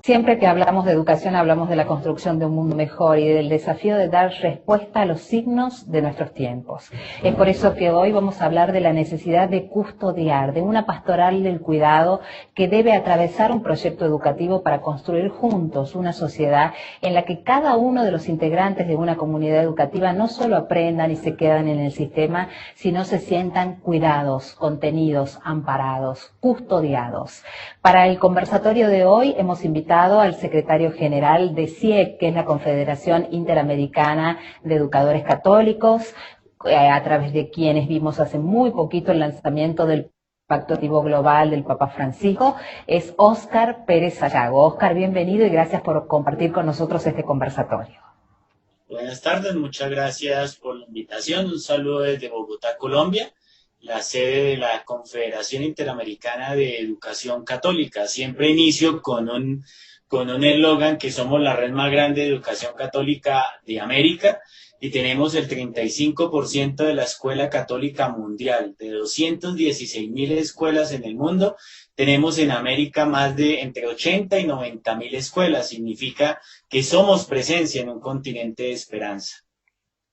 Siempre que hablamos de educación hablamos de la construcción de un mundo mejor y del desafío de dar respuesta a los signos de nuestros tiempos. Es por eso que hoy vamos a hablar de la necesidad de custodiar, de una pastoral del cuidado que debe atravesar un proyecto educativo para construir juntos una sociedad en la que cada uno de los integrantes de una comunidad educativa no solo aprendan y se quedan en el sistema, sino se sientan cuidados, contenidos, amparados, custodiados. Para el conversatorio de hoy hemos invitado al secretario general de CIEC, que es la Confederación Interamericana de Educadores Católicos, a través de quienes vimos hace muy poquito el lanzamiento del Pacto Educativo Global del Papa Francisco, es Óscar Pérez Sayago. Óscar, bienvenido y gracias por compartir con nosotros este conversatorio. Buenas tardes, muchas gracias por la invitación. Un saludo desde Bogotá, Colombia, la sede de la Confederación Interamericana de Educación Católica. Siempre inicio con un eslogan que somos la red más grande de educación católica de América y tenemos el 35% de la escuela católica mundial. De 216.000 escuelas en el mundo, tenemos en América más de entre 80 y 90.000 escuelas. Significa que somos presencia en un continente de esperanza.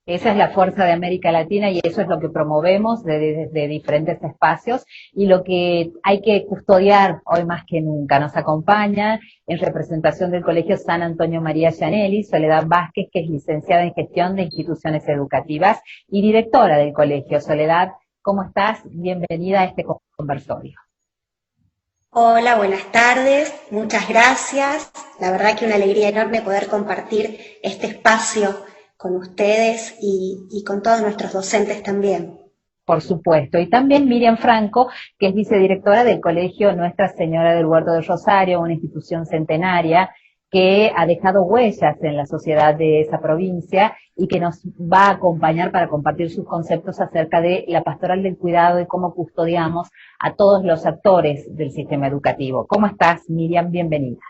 Esa es la fuerza de América Latina y eso es lo que promovemos desde diferentes espacios y lo que hay que custodiar hoy más que nunca. Nos acompaña en representación del Colegio San Antonio María Gianelli, Soledad Vázquez, que es licenciada en Gestión de Instituciones Educativas y directora del colegio. Soledad, ¿cómo estás? Bienvenida a este conversatorio. Hola, buenas tardes, muchas gracias. La verdad que una alegría enorme poder compartir este espacio con ustedes y con todos nuestros docentes también. Por supuesto. Y también Miriam Franco, que es vicedirectora del Colegio Nuestra Señora del Huerto del Rosario, una institución centenaria que ha dejado huellas en la sociedad de esa provincia y que nos va a acompañar para compartir sus conceptos acerca de la pastoral del cuidado y cómo custodiamos a todos los actores del sistema educativo. ¿Cómo estás, Miriam? Bienvenida.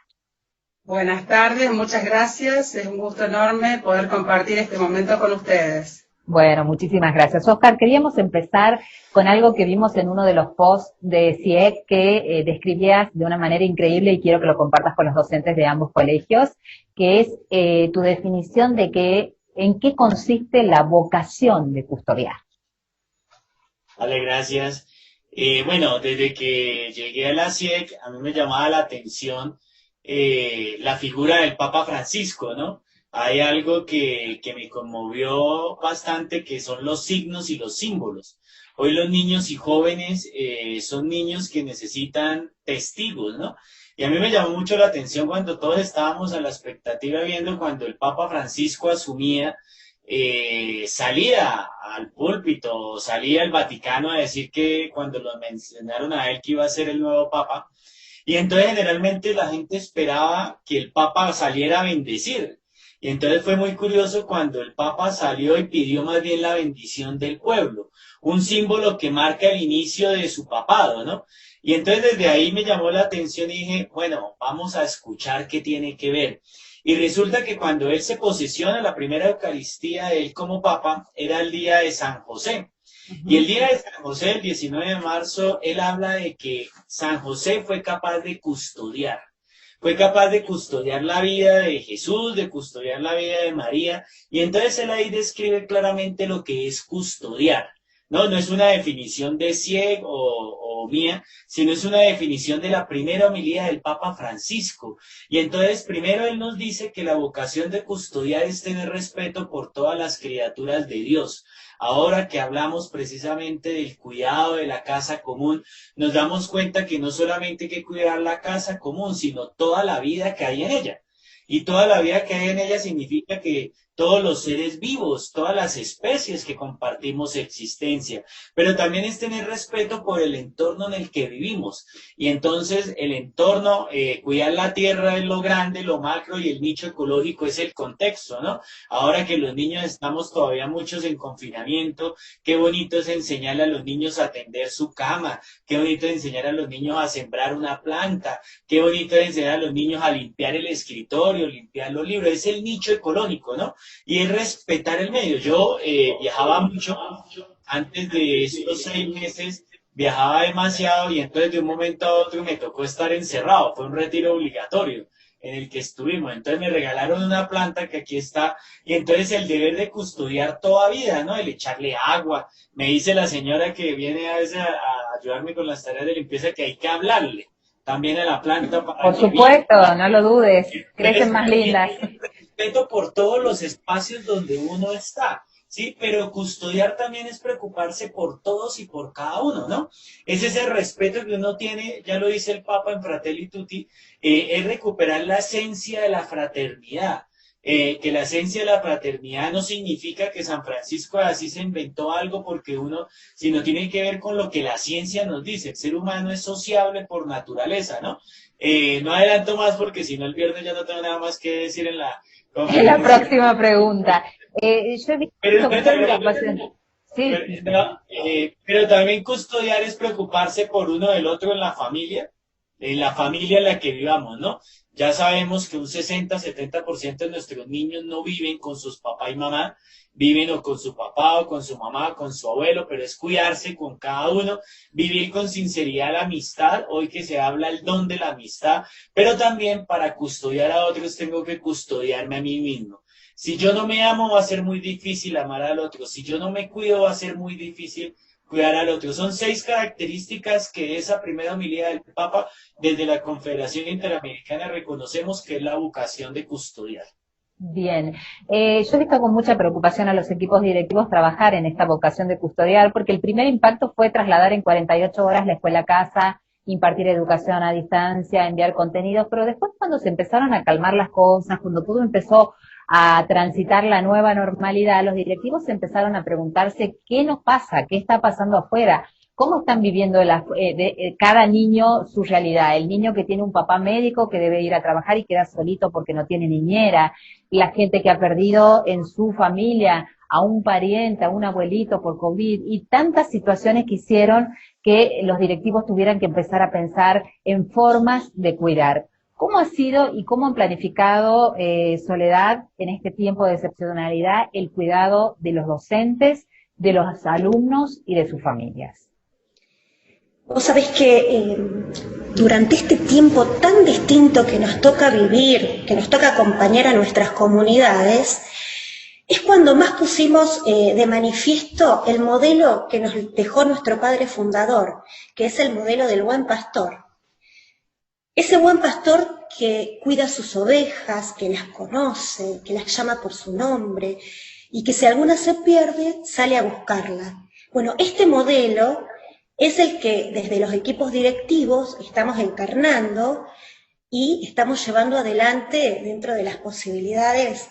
Buenas tardes, muchas gracias. Es un gusto enorme poder compartir este momento con ustedes. Bueno, muchísimas gracias. Óscar, queríamos empezar con algo que vimos en uno de los posts de CIEC que describías de una manera increíble y quiero que lo compartas con los docentes de ambos colegios, que es tu definición de en qué consiste la vocación de custodiar. Vale, gracias. Bueno, desde que llegué a la CIEC, a mí me llamaba la atención la figura del Papa Francisco, ¿no? Hay algo que me conmovió bastante, que son los signos y los símbolos. Hoy los niños y jóvenes son niños que necesitan testigos, ¿no? Y a mí me llamó mucho la atención cuando todos estábamos a la expectativa viendo cuando el Papa Francisco asumía, salía al púlpito, salía al Vaticano a decir que cuando lo mencionaron a él que iba a ser el nuevo Papa. Y entonces generalmente la gente esperaba que el Papa saliera a bendecir. Y entonces fue muy curioso cuando el Papa salió y pidió más bien la bendición del pueblo, un símbolo que marca el inicio de su papado, ¿no? Y entonces desde ahí me llamó la atención y dije, bueno, vamos a escuchar qué tiene que ver. Y resulta que cuando él se posesiona, la primera Eucaristía de él como Papa era el día de San José. Y el día de San José, el 19 de marzo, él habla de que San José fue capaz de custodiar. Fue capaz de custodiar la vida de Jesús, de custodiar la vida de María. Y entonces él ahí describe claramente lo que es custodiar. No, no es una definición de Sieg o mía, sino es una definición de la primera homilía del Papa Francisco. Y entonces primero él nos dice que la vocación de custodiar es tener respeto por todas las criaturas de Dios. Ahora que hablamos precisamente del cuidado de la casa común, nos damos cuenta que no solamente hay que cuidar la casa común, sino toda la vida que hay en ella. Y toda la vida que hay en ella significa que todos los seres vivos, todas las especies que compartimos existencia, pero también es tener respeto por el entorno en el que vivimos. Y entonces el entorno, cuidar la tierra es lo grande, lo macro, y el nicho ecológico es el contexto, ¿no? Ahora que los niños estamos todavía muchos en confinamiento, qué bonito es enseñarle a los niños a tender su cama, qué bonito es enseñar a los niños a sembrar una planta, qué bonito es enseñar a los niños a limpiar el escritorio, limpiar los libros, es el nicho ecológico, ¿no? Y es respetar el medio. Yo viajaba mucho, antes de estos 6 meses viajaba demasiado y entonces de un momento a otro me tocó estar encerrado, fue un retiro obligatorio en el que estuvimos, entonces me regalaron una planta que aquí está, y entonces el deber de custodiar toda vida, ¿no? El echarle agua, me dice la señora que viene a veces a ayudarme con las tareas de limpieza que hay que hablarle también a la planta para Por que supuesto, viva. no lo dudes, crecen Entonces, más lindas. respeto por todos los espacios donde uno está, ¿sí? Pero custodiar también es preocuparse por todos y por cada uno, ¿no? Es ese respeto que uno tiene, ya lo dice el Papa en Fratelli Tutti, es recuperar la esencia de la fraternidad. Que la esencia de la fraternidad no significa que San Francisco de Asís se inventó algo porque uno, sino tiene que ver con lo que la ciencia nos dice. El ser humano es sociable por naturaleza, ¿no? No adelanto más porque si no el viernes ya no tengo nada más que decir en la La conferencia. próxima pregunta. Yo he Pero, visto mucha preocupación. Sí, pero también custodiar es preocuparse por uno del otro en la familia en la que vivamos, ¿no? Ya sabemos que un 60-70% de nuestros niños no viven con sus papá y mamá, viven o con su papá o con su mamá o con su abuelo, pero es cuidarse con cada uno, vivir con sinceridad la amistad, hoy que se habla el don de la amistad, pero también para custodiar a otros tengo que custodiarme a mí mismo. Si yo no me amo, va a ser muy difícil amar al otro. Si yo no me cuido, va a ser muy difícil cuidar al otro. Son 6 características que esa primera homilía del Papa, desde la Confederación Interamericana, reconocemos que es la vocación de custodiar. bien. Yo he visto con mucha preocupación a los equipos directivos trabajar en esta vocación de custodiar, porque el primer impacto fue trasladar en 48 horas la escuela a casa, impartir educación a distancia, enviar contenidos, pero después cuando se empezaron a calmar las cosas, cuando todo empezó a transitar la nueva normalidad, los directivos empezaron a preguntarse qué nos pasa, qué está pasando afuera, cómo están viviendo cada niño su realidad. El niño que tiene un papá médico que debe ir a trabajar y queda solito porque no tiene niñera, la gente que ha perdido en su familia a un pariente, a un abuelito por COVID, y tantas situaciones que hicieron que los directivos tuvieran que empezar a pensar en formas de cuidar. ¿Cómo ha sido y cómo han planificado, Soledad, en este tiempo de excepcionalidad, el cuidado de los docentes, de los alumnos y de sus familias? Vos sabés que durante este tiempo tan distinto que nos toca vivir, que nos toca acompañar a nuestras comunidades, es cuando más pusimos de manifiesto el modelo que nos dejó nuestro padre fundador, que es el modelo del buen pastor. Ese buen pastor que cuida sus ovejas, que las conoce, que las llama por su nombre y que si alguna se pierde, sale a buscarla. Bueno, este modelo es el que desde los equipos directivos estamos encarnando y estamos llevando adelante dentro de las posibilidades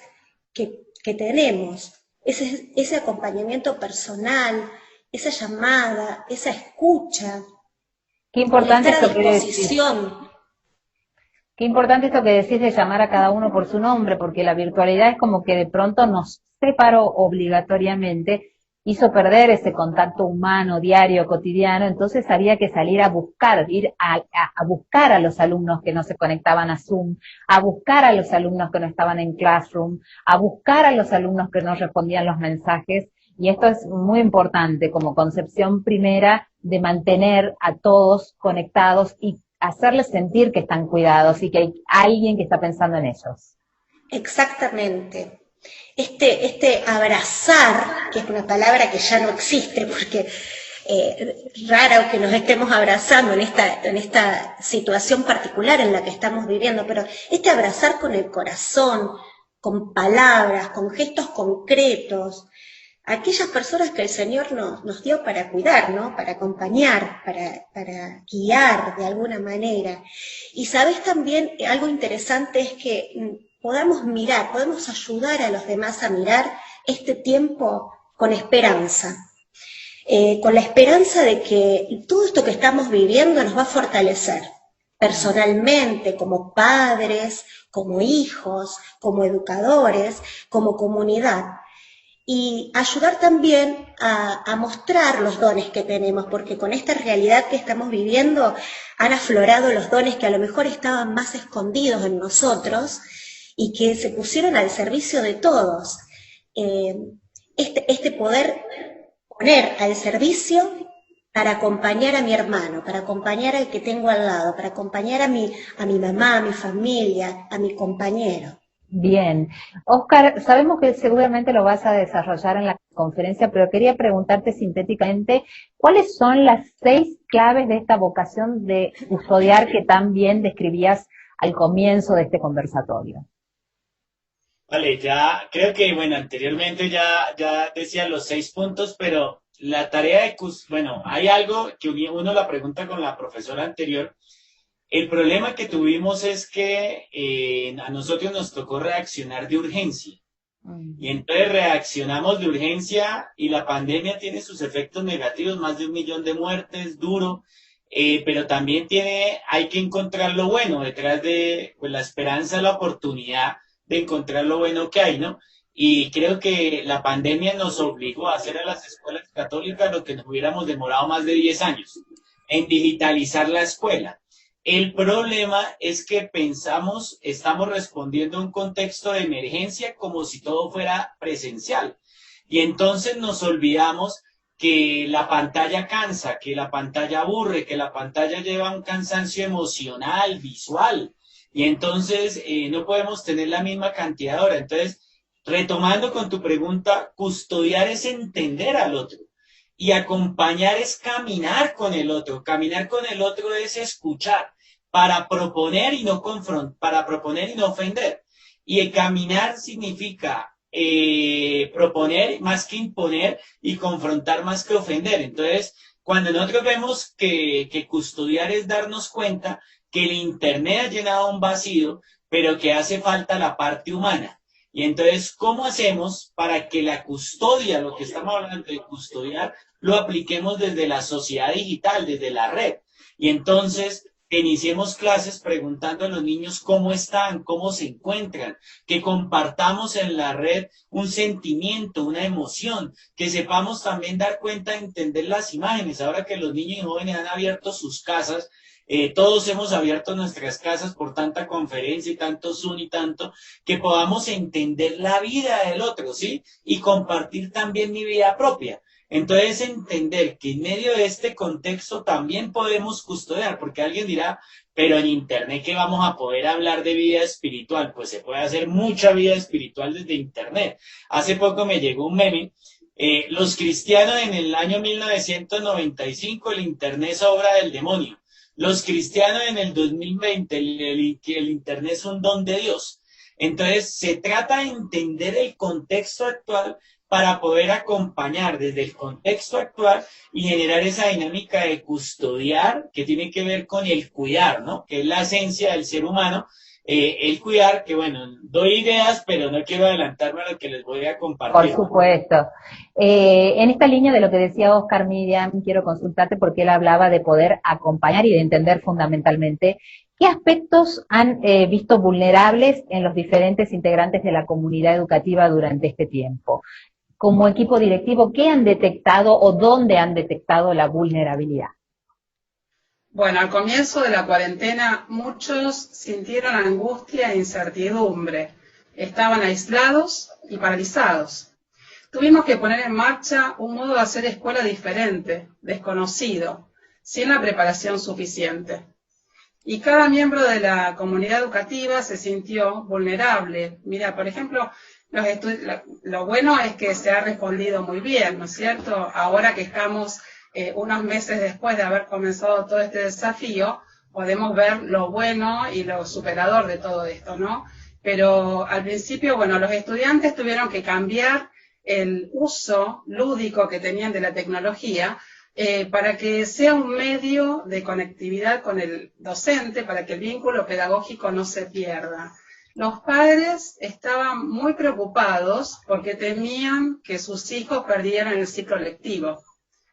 que tenemos. Ese acompañamiento personal, esa llamada, esa escucha, Qué importante estar a esto que decís. disposición. Qué importante esto que decís de llamar a cada uno por su nombre, porque la virtualidad es como que de pronto nos separó obligatoriamente, hizo perder ese contacto humano, diario, cotidiano, entonces había que salir a buscar, ir a buscar a los alumnos que no se conectaban a Zoom, a buscar a los alumnos que no estaban en Classroom, a buscar a los alumnos que no respondían los mensajes, Y esto es muy importante como concepción primera de mantener a todos conectados y hacerles sentir que están cuidados y que hay alguien que está pensando en ellos. Exactamente. Este abrazar, que es una palabra que ya no existe porque raro que nos estemos abrazando en esta situación particular en la que estamos viviendo, pero este abrazar con el corazón, con palabras, con gestos concretos, aquellas personas que el Señor nos dio para cuidar, ¿no? Para acompañar, para guiar de alguna manera. Y sabes también, algo interesante es que podamos mirar, podemos ayudar a los demás a mirar este tiempo con esperanza. Con la esperanza de que todo esto que estamos viviendo nos va a fortalecer personalmente, como padres, como hijos, como educadores, como comunidad. Y ayudar también a mostrar los dones que tenemos, porque con esta realidad que estamos viviendo han aflorado los dones que a lo mejor estaban más escondidos en nosotros y que se pusieron al servicio de todos. Este poder poner al servicio para acompañar a mi hermano, para acompañar al que tengo al lado, para acompañar a mi mamá, a mi familia, a mi compañero. Bien. Óscar, sabemos que seguramente lo vas a desarrollar en la conferencia, pero quería preguntarte sintéticamente, ¿cuáles son las 6 claves de esta vocación de custodiar que tan bien describías al comienzo de este conversatorio? Vale, ya creo que, bueno, anteriormente ya decía los 6 puntos, pero la tarea de, bueno, hay algo que uno la pregunta con la profesora anterior. El problema que tuvimos es que a nosotros nos tocó reaccionar de urgencia. Y entonces reaccionamos de urgencia y la pandemia tiene sus efectos negativos, más de 1 millón de muertes, duro, pero también hay que encontrar lo bueno detrás de pues, la esperanza, la oportunidad de encontrar lo bueno que hay, ¿no? Y creo que la pandemia nos obligó a hacer a las escuelas católicas lo que nos hubiéramos demorado más de 10 años, en digitalizar la escuela. El problema es que estamos respondiendo a un contexto de emergencia como si todo fuera presencial. Y entonces nos olvidamos que la pantalla cansa, que la pantalla aburre, que la pantalla lleva un cansancio emocional, visual. Y entonces no podemos tener la misma cantidad de horas. Entonces, retomando con tu pregunta, custodiar es entender al otro. Y acompañar es caminar con el otro. Caminar con el otro es escuchar para proponer y no confrontar, para proponer y no ofender. Y el caminar significa proponer más que imponer y confrontar más que ofender. Entonces, cuando nosotros vemos que custodiar es darnos cuenta que el Internet ha llenado un vacío, pero que hace falta la parte humana. Y entonces, ¿cómo hacemos para que la custodia, lo que estamos hablando de custodiar, lo apliquemos desde la sociedad digital, desde la red? Y entonces, iniciemos clases preguntando a los niños cómo están, cómo se encuentran, que compartamos en la red un sentimiento, una emoción, que sepamos también dar cuenta, entender las imágenes. Ahora que los niños y jóvenes han abierto sus casas, todos hemos abierto nuestras casas por tanta conferencia y tanto Zoom y tanto, que podamos entender la vida del otro, ¿sí? Y compartir también mi vida propia. Entonces, entender que en medio de este contexto también podemos custodiar, porque alguien dirá, pero en Internet, ¿qué vamos a poder hablar de vida espiritual? Pues se puede hacer mucha vida espiritual desde Internet. Hace poco me llegó un meme. Los cristianos en el año 1995, el Internet es obra del demonio. Los cristianos en el 2020, el Internet es un don de Dios. Entonces, se trata de entender el contexto actual para poder acompañar desde el contexto actual y generar esa dinámica de custodiar que tiene que ver con el cuidar, ¿no? Que es la esencia del ser humano, el cuidar, que bueno, doy ideas, pero no quiero adelantarme a lo que les voy a compartir. Por supuesto. En esta línea de lo que decía Óscar, Miriam, quiero consultarte porque él hablaba de poder acompañar y de entender fundamentalmente qué aspectos han visto vulnerables en los diferentes integrantes de la comunidad educativa durante este tiempo. Como equipo directivo, ¿qué han detectado o dónde han detectado la vulnerabilidad? Bueno, al comienzo de la cuarentena muchos sintieron angustia e incertidumbre. Estaban aislados y paralizados. tuvimos que poner en marcha un modo de hacer escuela diferente, desconocido, sin la preparación suficiente. Y cada miembro de la comunidad educativa se sintió vulnerable. Mira, por ejemplo, lo bueno es que se ha respondido muy bien, ¿no es cierto? Ahora que estamos unos meses después de haber comenzado todo este desafío, podemos ver lo bueno y lo superador de todo esto, ¿no? Pero al principio, bueno, los estudiantes tuvieron que cambiar el uso lúdico que tenían de la tecnología para que sea un medio de conectividad con el docente, para que el vínculo pedagógico no se pierda. Los padres estaban muy preocupados porque temían que sus hijos perdieran el ciclo lectivo,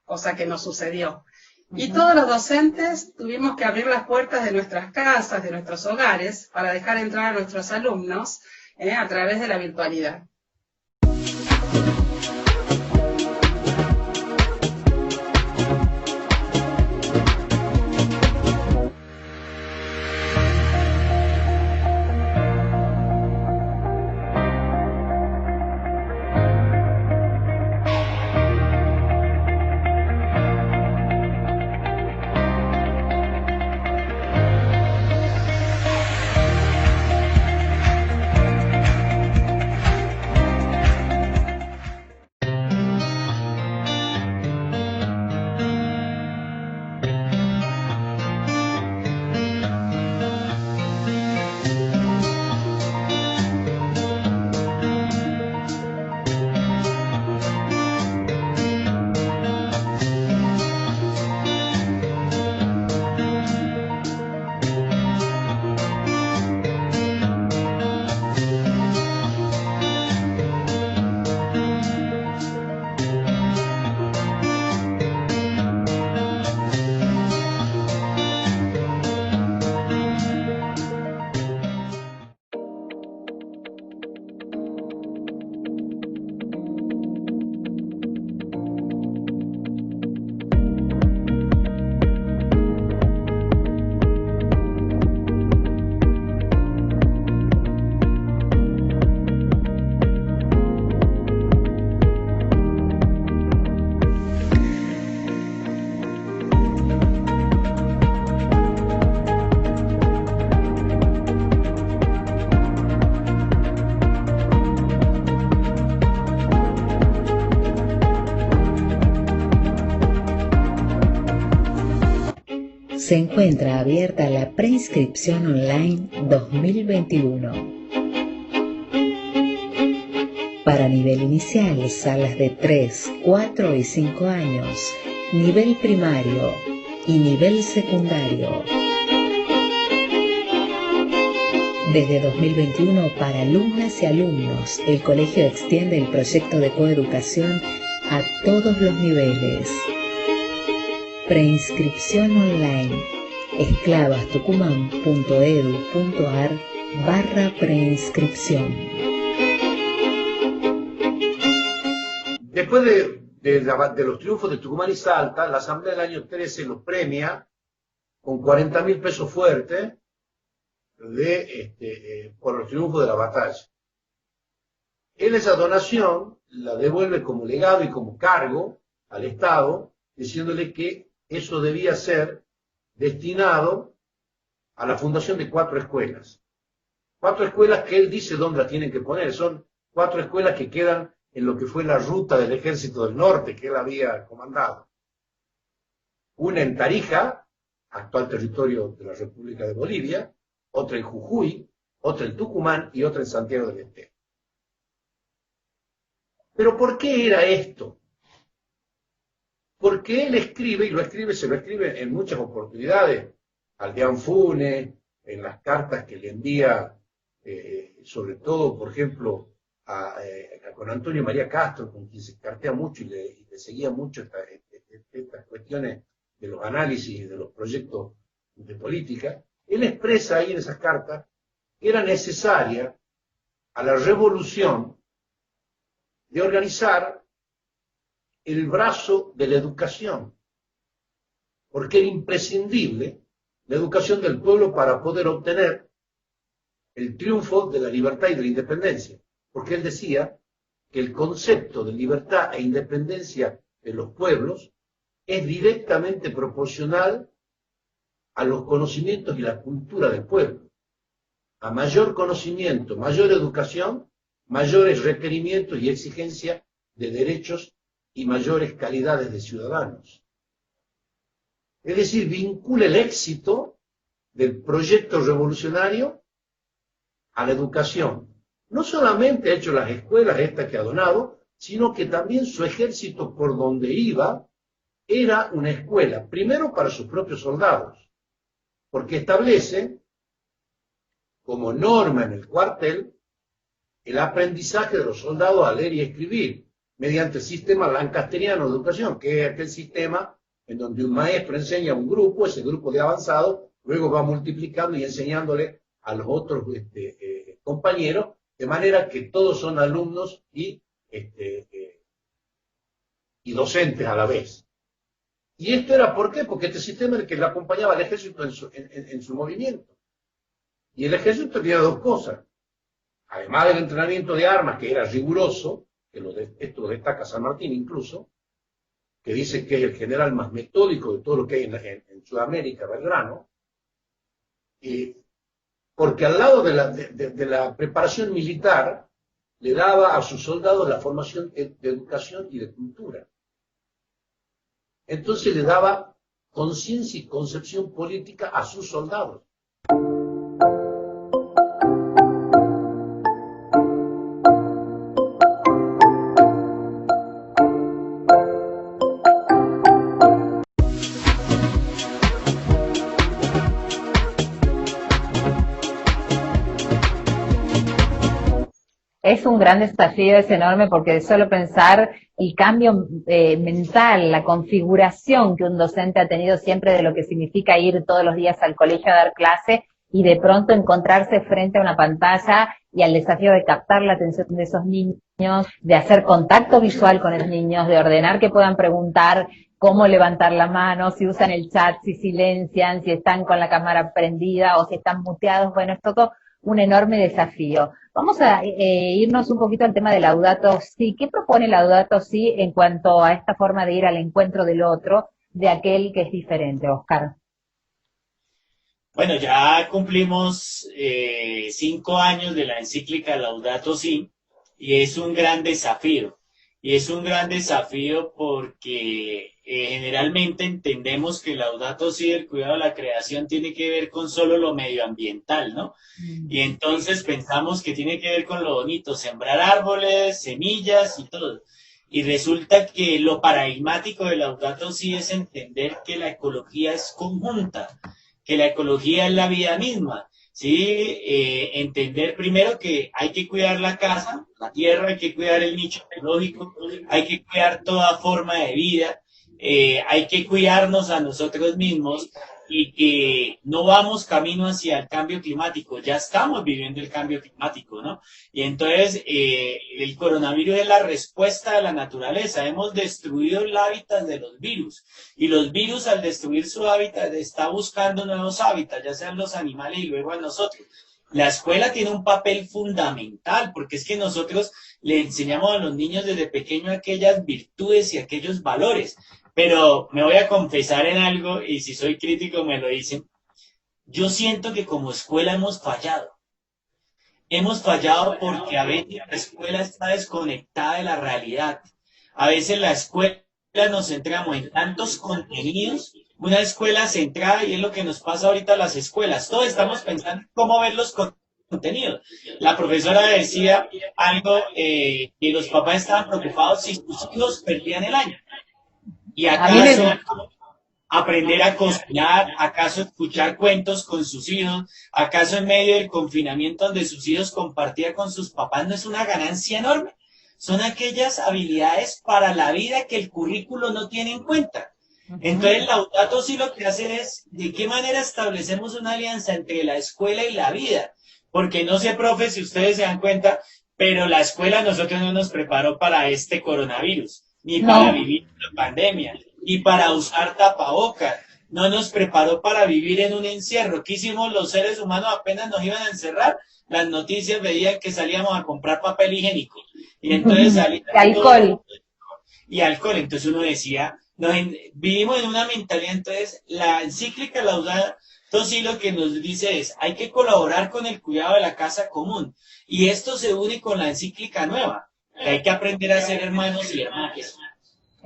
cosa que no sucedió. Y todos los docentes tuvimos que abrir las puertas de nuestras casas, de nuestros hogares, para dejar entrar a nuestros alumnos a través de la virtualidad. Se encuentra abierta la preinscripción online 2021. Para nivel inicial, salas de 3, 4 y 5 años, nivel primario y nivel secundario. Desde 2021, para alumnas y alumnos, el colegio extiende el proyecto de coeducación a todos los niveles. Preinscripción online, esclavastucumán.edu.ar/preinscripción. Después de los triunfos de Tucumán y Salta, la Asamblea del año 13 los premia con 40.000 pesos fuertes por los triunfos de la batalla. Él esa donación la devuelve como legado y como cargo al Estado, diciéndole que eso debía ser destinado a la fundación de 4 escuelas. 4 escuelas que él dice dónde las tienen que poner. Son 4 escuelas que quedan en lo que fue la ruta del Ejército del Norte que él había comandado. Una en Tarija, actual territorio de la República de Bolivia, otra en Jujuy, otra en Tucumán y otra en Santiago del Estero. ¿Pero por qué era esto? Porque él escribe, se lo escribe en muchas oportunidades, al Deán Funes, en las cartas que le envía, sobre todo, por ejemplo, con Antonio María Castro, con quien se cartea mucho y le seguía mucho estas cuestiones de los análisis y de los proyectos de política. Él expresa ahí en esas cartas que era necesaria a la revolución de organizar el brazo de la educación, porque era imprescindible la educación del pueblo para poder obtener el triunfo de la libertad y de la independencia, porque él decía que el concepto de libertad e independencia de los pueblos es directamente proporcional a los conocimientos y la cultura del pueblo. A mayor conocimiento, mayor educación, mayores requerimientos y exigencias de derechos y mayores calidades de ciudadanos. Es decir, vincula el éxito del proyecto revolucionario a la educación. No solamente ha hecho las escuelas estas que ha donado, sino que también su ejército por donde iba era una escuela, primero para sus propios soldados, porque establece como norma en el cuartel el aprendizaje de los soldados a leer y escribir mediante el sistema lancasteriano de educación, que es aquel sistema en donde un maestro enseña a un grupo, ese grupo de avanzado, luego va multiplicando y enseñándole a los otros compañeros, de manera que todos son alumnos y docentes a la vez. Y esto era, ¿por qué? Porque este sistema era el que le acompañaba al ejército en su movimiento. Y el ejército tenía dos cosas. Además del entrenamiento de armas, que era riguroso, esto lo destaca San Martín incluso, que dice que es el general más metódico de todo lo que hay en Sudamérica, Belgrano, porque al lado de la preparación militar, le daba a sus soldados la formación de educación y de cultura. Entonces le daba conciencia y concepción política a sus soldados. Es un gran desafío, es enorme, porque de solo pensar el cambio mental, la configuración que un docente ha tenido siempre de lo que significa ir todos los días al colegio a dar clase y de pronto encontrarse frente a una pantalla y al desafío de captar la atención de esos niños, de hacer contacto visual con los niños, de ordenar que puedan preguntar cómo levantar la mano, si usan el chat, si silencian, si están con la cámara prendida o si están muteados. Bueno, es todo un enorme desafío. Vamos a irnos un poquito al tema de Laudato Si. ¿Qué propone Laudato Si en cuanto a esta forma de ir al encuentro del otro, de aquel que es diferente, Oscar? Bueno, ya cumplimos 5 años de la encíclica Laudato Si y es un gran desafío. Y es un gran desafío porque generalmente entendemos que Laudato Si, el cuidado de la creación, tiene que ver con solo lo medioambiental, ¿no? Y entonces pensamos que tiene que ver con lo bonito, sembrar árboles, semillas y todo. Y resulta que lo paradigmático de Laudato Si es entender que la ecología es conjunta, que la ecología es la vida misma. Sí, entender primero que hay que cuidar la casa, la tierra, hay que cuidar el nicho ecológico, hay que cuidar toda forma de vida, hay que cuidarnos a nosotros mismos y que no vamos camino hacia el cambio climático, ya estamos viviendo el cambio climático, ¿no? Y entonces el coronavirus es la respuesta de la naturaleza, hemos destruido el hábitat de los virus y los virus al destruir su hábitat está buscando nuevos hábitats, ya sean los animales y luego a nosotros. La escuela tiene un papel fundamental porque es que nosotros le enseñamos a los niños desde pequeños aquellas virtudes y aquellos valores. Pero me voy a confesar en algo, y si soy crítico me lo dicen. Yo siento que como escuela hemos fallado. Hemos fallado porque a veces la escuela está desconectada de la realidad. A veces la escuela nos centramos en tantos contenidos, una escuela centrada, y es lo que nos pasa ahorita a las escuelas. Todos estamos pensando en cómo ver los contenidos. La profesora decía algo, que los papás estaban preocupados si sus hijos perdían el año. ¿Y acaso aprender a cocinar? ¿Acaso escuchar cuentos con sus hijos? ¿Acaso en medio del confinamiento donde sus hijos compartían con sus papás no es una ganancia enorme? Son aquellas habilidades para la vida que el currículo no tiene en cuenta. Entonces, Laudato Si lo que hace es, ¿de qué manera establecemos una alianza entre la escuela y la vida? Porque no sé, profe, si ustedes se dan cuenta, pero la escuela a nosotros no nos preparó para este coronavirus, ni para vivir la pandemia, ni para usar tapabocas. No nos preparó para vivir en un encierro. ¿Qué hicimos los seres humanos apenas nos iban a encerrar? Las noticias veían que salíamos a comprar papel higiénico. Y entonces salía alcohol. Y alcohol. Entonces uno decía, vivimos en una mentalidad, entonces la encíclica Laudato Si lo que nos dice es, hay que colaborar con el cuidado de la casa común. Y esto se une con la encíclica nueva, que hay que aprender a ser hermanos y hermanas.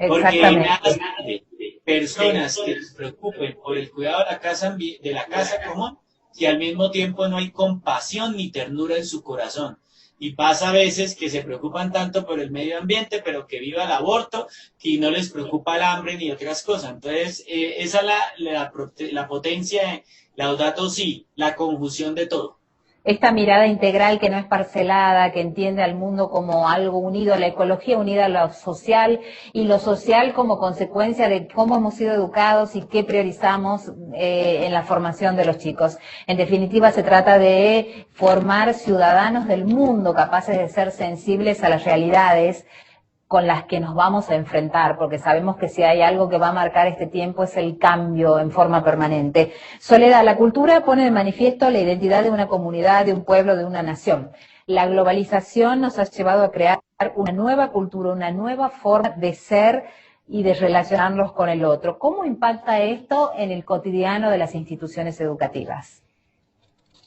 Porque de nada sirve personas que se preocupen por el cuidado de la casa común, si al mismo tiempo no hay compasión ni ternura en su corazón. Y pasa a veces que se preocupan tanto por el medio ambiente, pero que viva el aborto, y no les preocupa el hambre ni otras cosas. Entonces, esa es la potencia, Laudato Si, la conjunción de todo. Esta mirada integral que no es parcelada, que entiende al mundo como algo unido, a la ecología unida a lo social, y lo social como consecuencia de cómo hemos sido educados y qué priorizamos en la formación de los chicos. En definitiva, se trata de formar ciudadanos del mundo capaces de ser sensibles a las realidades con las que nos vamos a enfrentar, porque sabemos que si hay algo que va a marcar este tiempo es el cambio en forma permanente. Soledad, la cultura pone de manifiesto la identidad de una comunidad, de un pueblo, de una nación. La globalización nos ha llevado a crear una nueva cultura, una nueva forma de ser y de relacionarnos con el otro. ¿Cómo impacta esto en el cotidiano de las instituciones educativas?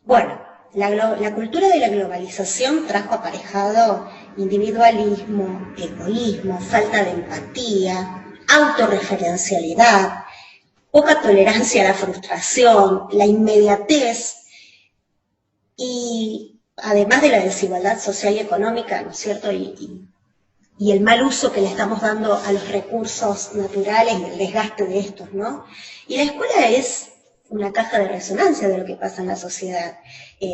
Bueno, la cultura de la globalización trajo aparejado individualismo, egoísmo, falta de empatía, autorreferencialidad, poca tolerancia a la frustración, la inmediatez y además de la desigualdad social y económica, ¿no es cierto? Y el mal uso que le estamos dando a los recursos naturales y el desgaste de estos, ¿no? Y la escuela es una caja de resonancia de lo que pasa en la sociedad.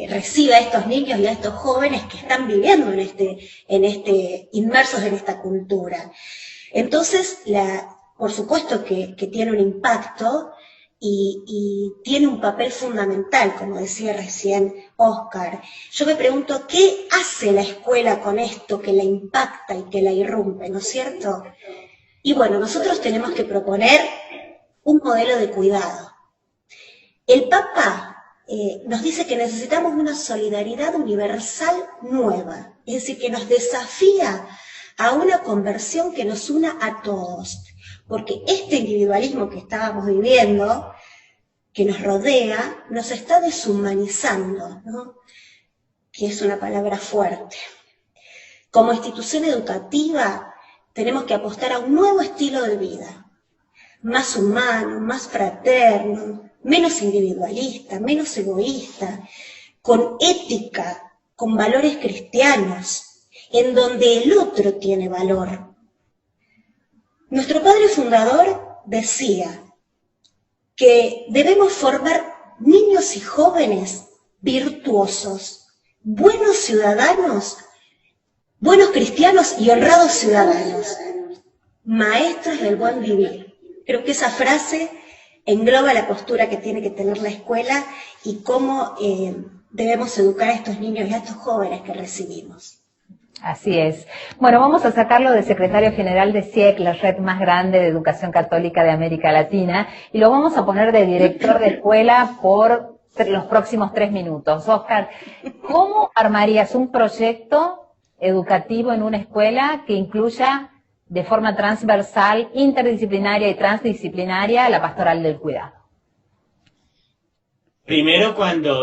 Recibe a estos niños y a estos jóvenes que están viviendo inmersos en esta cultura. Entonces, por supuesto que tiene un impacto y tiene un papel fundamental, como decía recién Óscar. Yo me pregunto, ¿qué hace la escuela con esto que la impacta y que la irrumpe, ¿no es cierto? Y bueno, nosotros tenemos que proponer un modelo de cuidado. El Papa nos dice que necesitamos una solidaridad universal nueva, es decir, que nos desafía a una conversión que nos una a todos, porque este individualismo que estábamos viviendo, que nos rodea, nos está deshumanizando, ¿no? Que es una palabra fuerte. Como institución educativa tenemos que apostar a un nuevo estilo de vida, más humano, más fraterno, menos individualista, menos egoísta, con ética, con valores cristianos, en donde el otro tiene valor. Nuestro padre fundador decía que debemos formar niños y jóvenes virtuosos, buenos ciudadanos, buenos cristianos y honrados ciudadanos, maestros del buen vivir. Creo que esa frase engloba la postura que tiene que tener la escuela y cómo debemos educar a estos niños y a estos jóvenes que recibimos. Así es. Bueno, vamos a sacarlo de secretario general de CIEC, la red más grande de educación católica de América Latina, y lo vamos a poner de director de escuela por los próximos 3 minutos. Óscar, ¿cómo armarías un proyecto educativo en una escuela que incluya de forma transversal, interdisciplinaria y transdisciplinaria la pastoral del cuidado? Primero,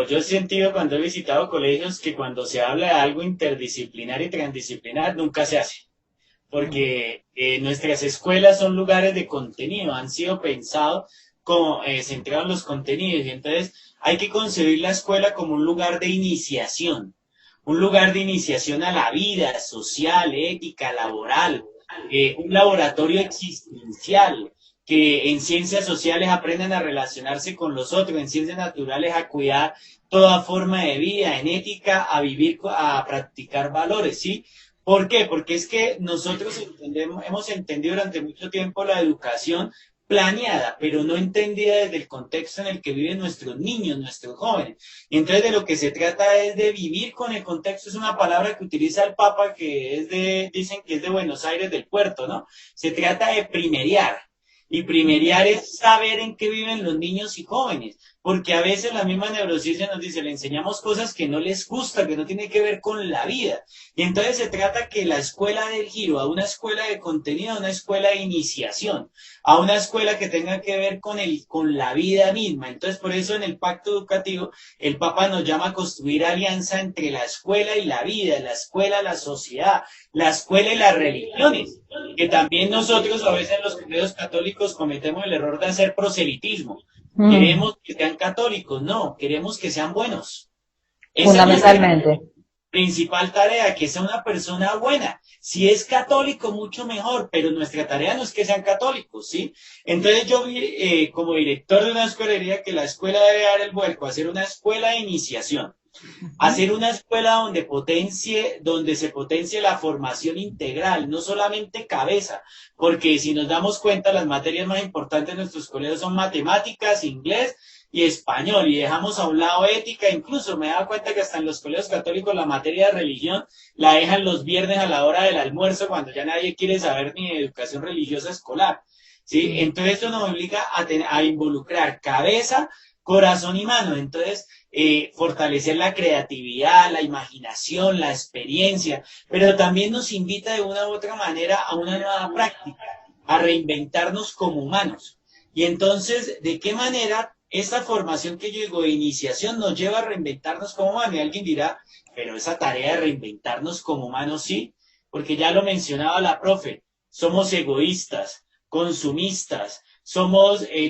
yo he sentido cuando he visitado colegios que cuando se habla de algo interdisciplinar y transdisciplinar nunca se hace, porque nuestras escuelas son lugares de contenido, han sido pensados como centrados en los contenidos, y entonces hay que concebir la escuela como un lugar de iniciación a la vida social, ética, laboral, un laboratorio existencial, que en ciencias sociales aprenden a relacionarse con los otros, en ciencias naturales a cuidar toda forma de vida, en ética a vivir, a practicar valores, ¿sí? ¿Por qué? Porque es que nosotros hemos entendido durante mucho tiempo la educación planeada, pero no entendida desde el contexto en el que viven nuestros niños, nuestros jóvenes. Y entonces de lo que se trata es de vivir con el contexto, es una palabra que utiliza el Papa que dicen que es de Buenos Aires, del puerto, ¿no? Se trata de primeriar. Y primeriar es saber en qué viven los niños y jóvenes, porque a veces la misma neurociencia nos dice, le enseñamos cosas que no les gusta, que no tiene que ver con la vida. Y entonces se trata que la escuela del giro a una escuela de contenido, a una escuela de iniciación, a una escuela que tenga que ver con la vida misma. Entonces, por eso en el pacto educativo, el Papa nos llama a construir alianza entre la escuela y la vida, la escuela, la sociedad, la escuela y las religiones, que también nosotros a veces en los colegios católicos cometemos el error de hacer proselitismo. Queremos que sean católicos, no, queremos que sean buenos. Fundamentalmente. Esa es principal tarea, que sea una persona buena. Si es católico, mucho mejor, pero nuestra tarea no es que sean católicos, ¿sí? Entonces yo, como director de una escuela, diría que la escuela debe dar el vuelco a ser una escuela de iniciación, hacer una escuela donde se potencie la formación integral, no solamente cabeza, porque si nos damos cuenta, las materias más importantes de nuestros colegios son matemáticas, inglés y español, y dejamos a un lado ética. Incluso me he dado cuenta que hasta en los colegios católicos la materia de religión la dejan los viernes a la hora del almuerzo, cuando ya nadie quiere saber ni de educación religiosa escolar, ¿sí? Entonces esto nos obliga a involucrar cabeza, corazón y mano. Entonces, fortalecer la creatividad, la imaginación, la experiencia, pero también nos invita de una u otra manera a una nueva práctica, a reinventarnos como humanos. Y entonces, ¿de qué manera esta formación que yo digo de iniciación nos lleva a reinventarnos como humanos? Y alguien dirá, pero esa tarea de reinventarnos como humanos, sí, porque ya lo mencionaba la profe, somos egoístas, consumistas,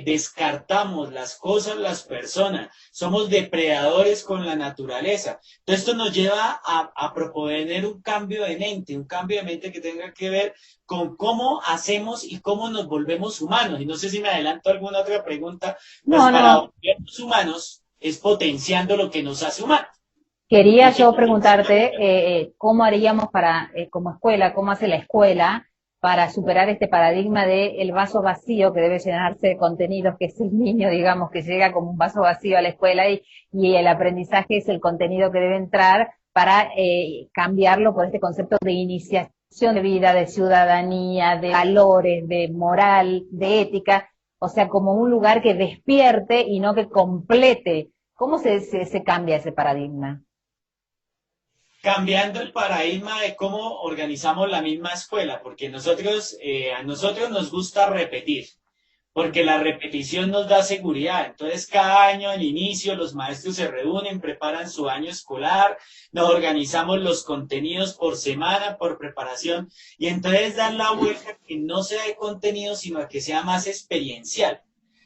descartamos las cosas, las personas, somos depredadores con la naturaleza. Entonces esto nos lleva a proponer un cambio de mente que tenga que ver con cómo hacemos y cómo nos volvemos humanos. Y no sé si me adelanto a alguna otra pregunta, pues para volvernos humanos es potenciando lo que nos hace humanos. Quería yo preguntarte cómo haríamos para, como escuela, cómo hace la escuela para superar este paradigma de el vaso vacío que debe llenarse de contenidos, que es el niño, digamos, que llega como un vaso vacío a la escuela y el aprendizaje es el contenido que debe entrar para cambiarlo por este concepto de iniciación de vida, de ciudadanía, de valores, de moral, de ética, o sea, como un lugar que despierte y no que complete. ¿Cómo se cambia ese paradigma? Cambiando el paradigma de cómo organizamos la misma escuela, porque a nosotros nos gusta repetir, porque la repetición nos da seguridad. Entonces, cada año al inicio los maestros se reúnen, preparan su año escolar, nos organizamos los contenidos por semana, por preparación, y entonces dan la vuelta a que no sea de contenido, sino a que sea más experiencial,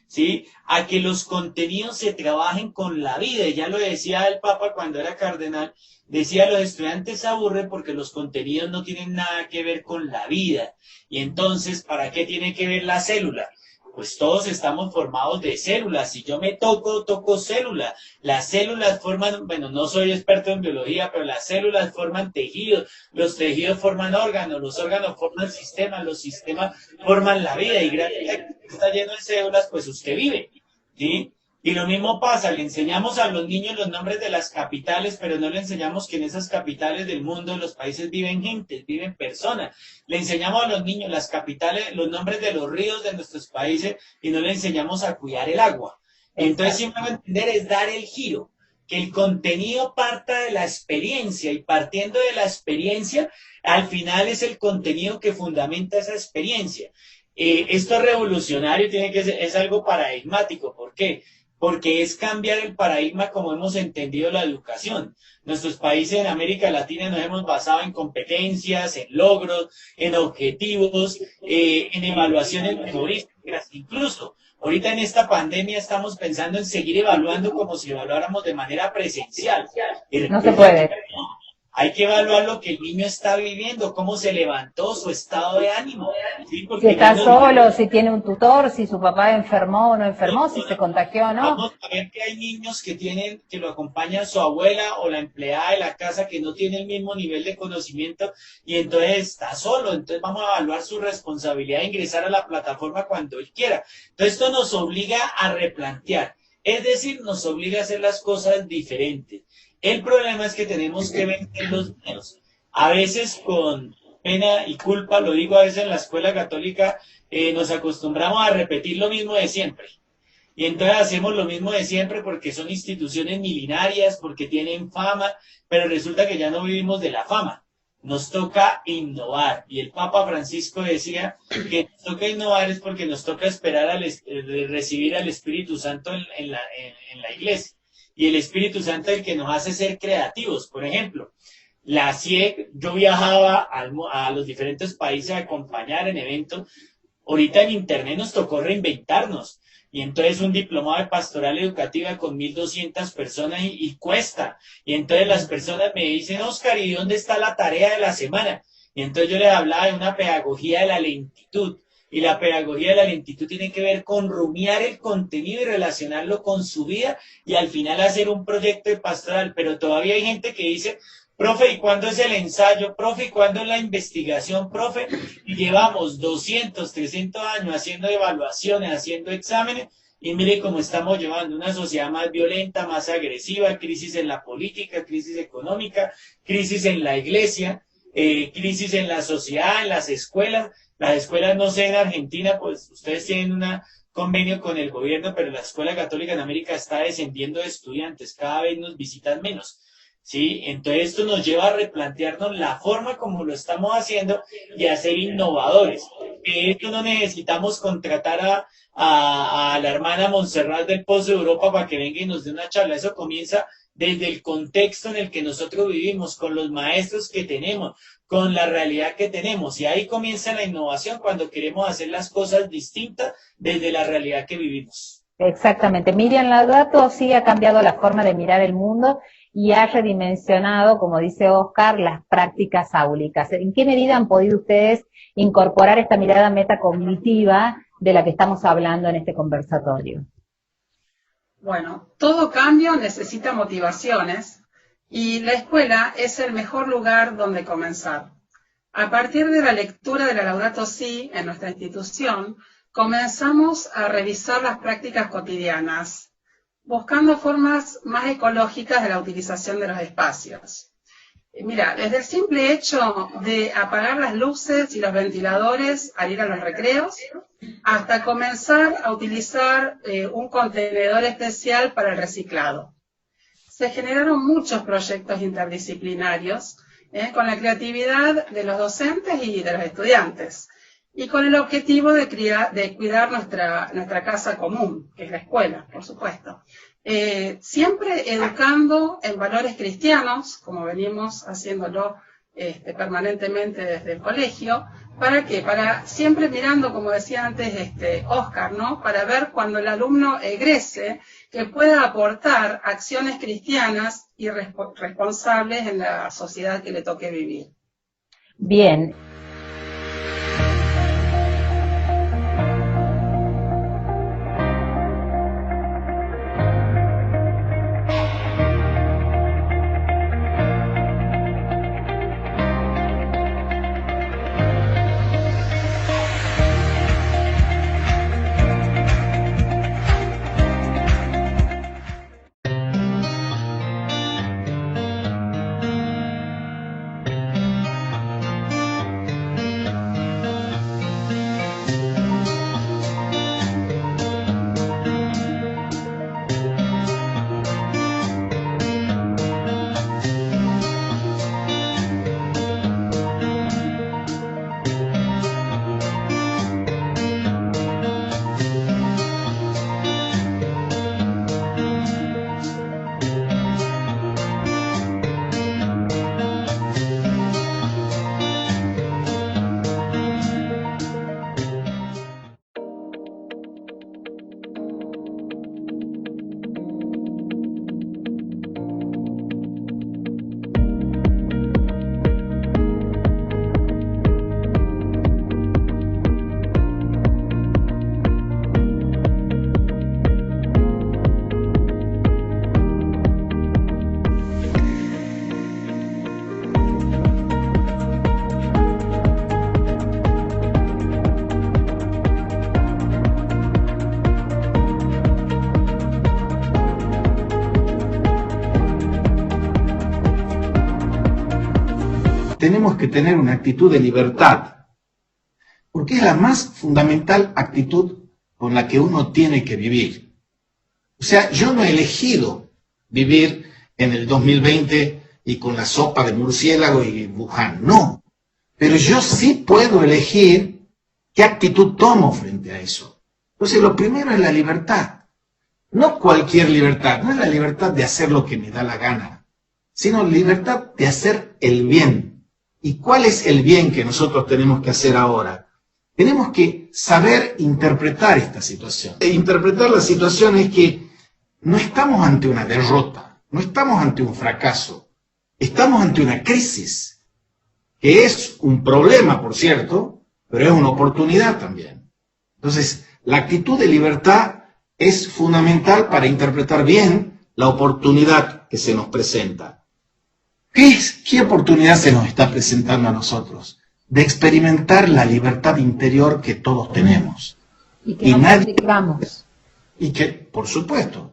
¿sí? A que los contenidos se trabajen con la vida. Y ya lo decía el Papa cuando era cardenal, decía, los estudiantes se aburren porque los contenidos no tienen nada que ver con la vida. Y entonces, ¿para qué tiene que ver la célula? Pues todos estamos formados de células. Si yo me toco células. Las células forman, bueno, no soy experto en biología, pero las células forman tejidos, los tejidos forman órganos, los órganos forman sistemas, los sistemas forman la vida. Y gracias a que está lleno de células, pues usted vive, ¿sí? Y lo mismo pasa, le enseñamos a los niños los nombres de las capitales, pero no le enseñamos que en esas capitales del mundo, en los países, viven gentes, viven personas. Le enseñamos a los niños las capitales, los nombres de los ríos de nuestros países, y no le enseñamos a cuidar el agua. Entonces, siempre entender es dar el giro, que el contenido parta de la experiencia, y partiendo de la experiencia, al final es el contenido que fundamenta esa experiencia. Esto es revolucionario, es algo paradigmático. ¿Por qué? Porque es cambiar el paradigma como hemos entendido la educación. Nuestros países en América Latina nos hemos basado en competencias, en logros, en objetivos, en evaluaciones memorísticas. Incluso ahorita en esta pandemia estamos pensando en seguir evaluando como si evaluáramos de manera presencial. No se puede. Hay que evaluar lo que el niño está viviendo, cómo se levantó, su estado de ánimo. ¿Sí? Si está solo, si tiene un tutor, si su papá enfermó o no enfermó, si se contagió o no. Vamos a ver que hay niños que lo acompañan su abuela o la empleada de la casa que no tiene el mismo nivel de conocimiento y entonces está solo. Entonces vamos a evaluar su responsabilidad de ingresar a la plataforma cuando él quiera. Entonces esto nos obliga a replantear, es decir, nos obliga a hacer las cosas diferentes. El problema es que tenemos que vender los niños. A veces con pena y culpa, lo digo a veces en la escuela católica, nos acostumbramos a repetir lo mismo de siempre. Y entonces hacemos lo mismo de siempre porque son instituciones milenarias, porque tienen fama, pero resulta que ya no vivimos de la fama. Nos toca innovar. Y el Papa Francisco decía que nos toca innovar es porque nos toca esperar recibir al Espíritu Santo en la iglesia. Y el Espíritu Santo es el que nos hace ser creativos. Por ejemplo, la CIEC, yo viajaba a los diferentes países a acompañar en eventos. Ahorita en Internet nos tocó reinventarnos. Y entonces un diplomado de pastoral educativa con 1.200 personas y cuesta. Y entonces las personas me dicen, Oscar, ¿y dónde está la tarea de la semana? Y entonces yo les hablaba de una pedagogía de la lentitud. Y la pedagogía de la lentitud tiene que ver con rumiar el contenido y relacionarlo con su vida y al final hacer un proyecto de pastoral. Pero todavía hay gente que dice, profe, ¿y cuándo es el ensayo? Profe, ¿y cuándo es la investigación? Profe, y llevamos 200, 300 años haciendo evaluaciones, haciendo exámenes, y mire cómo estamos llevando una sociedad más violenta, más agresiva, crisis en la política, crisis económica, crisis en la iglesia, crisis en la sociedad, en las escuelas. Las escuelas, no sé, en Argentina, pues ustedes tienen un convenio con el gobierno, pero la escuela católica en América está descendiendo de estudiantes, cada vez nos visitan menos. ¿Sí? Entonces esto nos lleva a replantearnos la forma como lo estamos haciendo y a ser innovadores. Esto no necesitamos contratar a la hermana Montserrat del Pozo de Europa para que venga y nos dé una charla. Eso comienza desde el contexto en el que nosotros vivimos, con los maestros que tenemos, con la realidad que tenemos. Y ahí comienza la innovación cuando queremos hacer las cosas distintas desde la realidad que vivimos. Exactamente. Miriam Laudato sí ha cambiado la forma de mirar el mundo y ha redimensionado, como dice Oscar, las prácticas áulicas. ¿En qué medida han podido ustedes incorporar esta mirada metacognitiva de la que estamos hablando en este conversatorio? Bueno, todo cambio necesita motivaciones y la escuela es el mejor lugar donde comenzar. A partir de la lectura de la Laudato Si en nuestra institución, comenzamos a revisar las prácticas cotidianas, buscando formas más ecológicas de la utilización de los espacios. Mira, desde el simple hecho de apagar las luces y los ventiladores al ir a los recreos, hasta comenzar a utilizar un contenedor especial para el reciclado. Se generaron muchos proyectos interdisciplinarios con la creatividad de los docentes y de los estudiantes, y con el objetivo de cuidar nuestra casa común, que es la escuela, por supuesto. Siempre educando en valores cristianos, como venimos haciéndolo permanentemente desde el colegio. ¿Para qué? Para siempre mirando, como decía antes Oscar, ¿no? Para ver cuando el alumno egrese que pueda aportar acciones cristianas y responsables en la sociedad que le toque vivir. Bien. Tenemos que tener una actitud de libertad, porque es la más fundamental actitud con la que uno tiene que vivir. O sea, yo no he elegido vivir en el 2020 y con la sopa de murciélago y Wuhan, no. Pero yo sí puedo elegir qué actitud tomo frente a eso. Entonces, lo primero es la libertad. No cualquier libertad, no es la libertad de hacer lo que me da la gana, sino libertad de hacer el bien. ¿Y cuál es el bien que nosotros tenemos que hacer ahora? Tenemos que saber interpretar esta situación. E interpretar la situación es que no estamos ante una derrota, no estamos ante un fracaso, estamos ante una crisis, que es un problema, por cierto, pero es una oportunidad también. Entonces, la actitud de libertad es fundamental para interpretar bien la oportunidad que se nos presenta. ¿Qué oportunidad se nos está presentando a nosotros? De experimentar la libertad interior que todos tenemos. Y que no practicamos. Y que, por supuesto.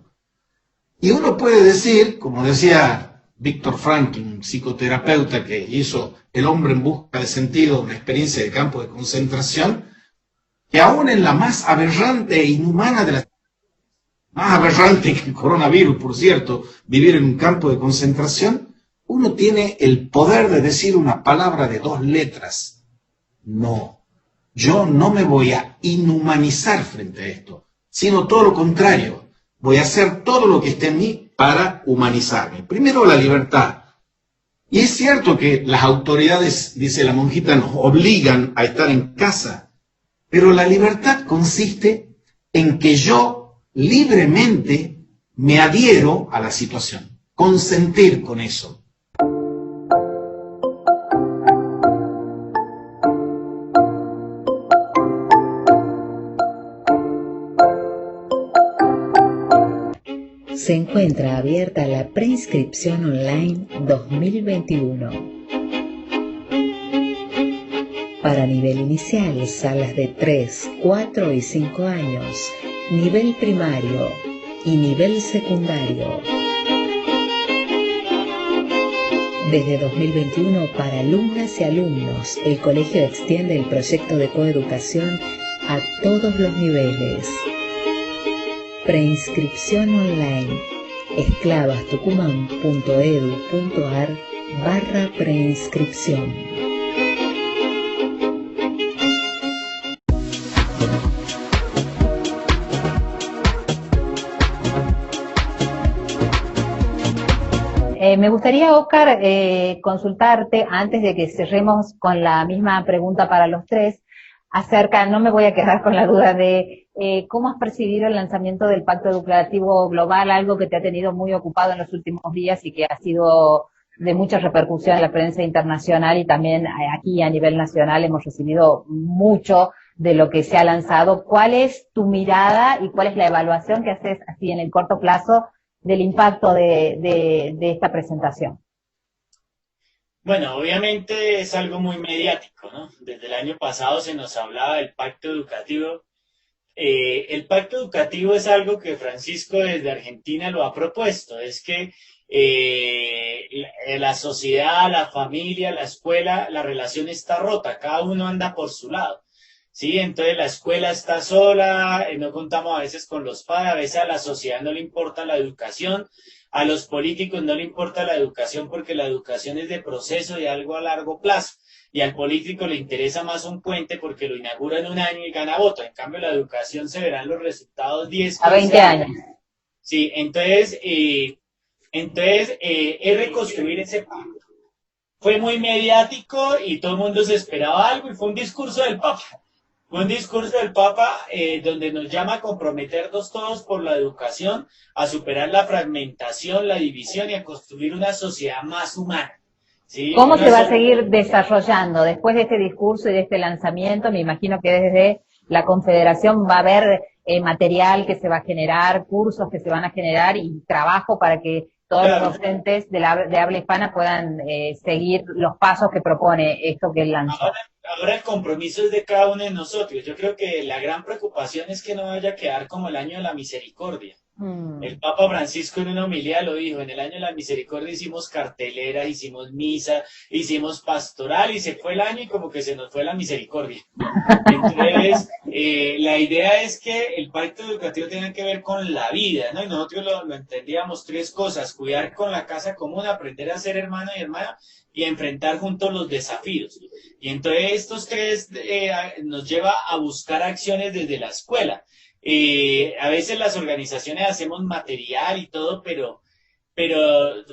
Y uno puede decir, como decía Viktor Frankl, un psicoterapeuta que hizo El hombre en busca de sentido, una experiencia de campo de concentración, que aún en la más aberrante e inhumana de las... más aberrante que el coronavirus, por cierto, vivir en un campo de concentración, uno tiene el poder de decir una palabra de 2 letras. No, yo no me voy a inhumanizar frente a esto, sino todo lo contrario. Voy a hacer todo lo que esté en mí para humanizarme. Primero, la libertad. Y es cierto que las autoridades, dice la monjita, nos obligan a estar en casa, pero la libertad consiste en que yo libremente me adhiero a la situación, consentir con eso. Se encuentra abierta la preinscripción online 2021. Para nivel inicial, salas de 3, 4 y 5 años, nivel primario y nivel secundario. Desde 2021, para alumnas y alumnos, el colegio extiende el proyecto de coeducación a todos los niveles. Preinscripción online. esclavastucumán.edu.ar/preinscripción. Me gustaría, Óscar, consultarte antes de que cerremos con la misma pregunta para los tres, acerca, no me voy a quedar con la duda de cómo has percibido el lanzamiento del Pacto Educativo Global, algo que te ha tenido muy ocupado en los últimos días y que ha sido de mucha repercusión en la prensa internacional y también aquí a nivel nacional hemos recibido mucho de lo que se ha lanzado. ¿Cuál es tu mirada y cuál es la evaluación que haces así en el corto plazo del impacto de esta presentación? Bueno, obviamente es algo muy mediático, ¿no? Desde el año pasado se nos hablaba del pacto educativo. El pacto educativo es algo que Francisco desde Argentina lo ha propuesto, es que la sociedad, la familia, la escuela, la relación está rota, cada uno anda por su lado. Sí, entonces la escuela está sola, no contamos a veces con los padres, a veces a la sociedad no le importa la educación, a los políticos no le importa la educación porque la educación es de proceso y algo a largo plazo, y al político le interesa más un puente porque lo inaugura en un año y gana voto, en cambio la educación se verán los resultados 10, a 20 años. Sí, entonces es reconstruir ese pacto. Fue muy mediático y todo el mundo se esperaba algo y fue un discurso del Papa. Fue un discurso del Papa donde nos llama a comprometernos todos por la educación, a superar la fragmentación, la división y a construir una sociedad más humana. ¿Sí? ¿Cómo se va a seguir desarrollando después de este discurso y de este lanzamiento? Me imagino que desde la Confederación va a haber material que se va a generar, cursos que se van a generar y trabajo para que todos los docentes de habla hispana puedan seguir los pasos que propone esto que él lanzó. Ahora el compromiso es de cada uno de nosotros. Yo creo que la gran preocupación es que no vaya a quedar como el año de la misericordia. El Papa Francisco en una homilía lo dijo, en el año de la misericordia hicimos cartelera, hicimos misa, hicimos pastoral y se fue el año y como que se nos fue la misericordia. Entonces, La idea es que el pacto educativo tiene que ver con la vida, ¿no? Y nosotros lo entendíamos tres cosas: cuidar con la casa común, aprender a ser hermano y hermana, y enfrentar juntos los desafíos. Y entonces estos tres nos lleva a buscar acciones desde la escuela. A veces las organizaciones hacemos material y todo, pero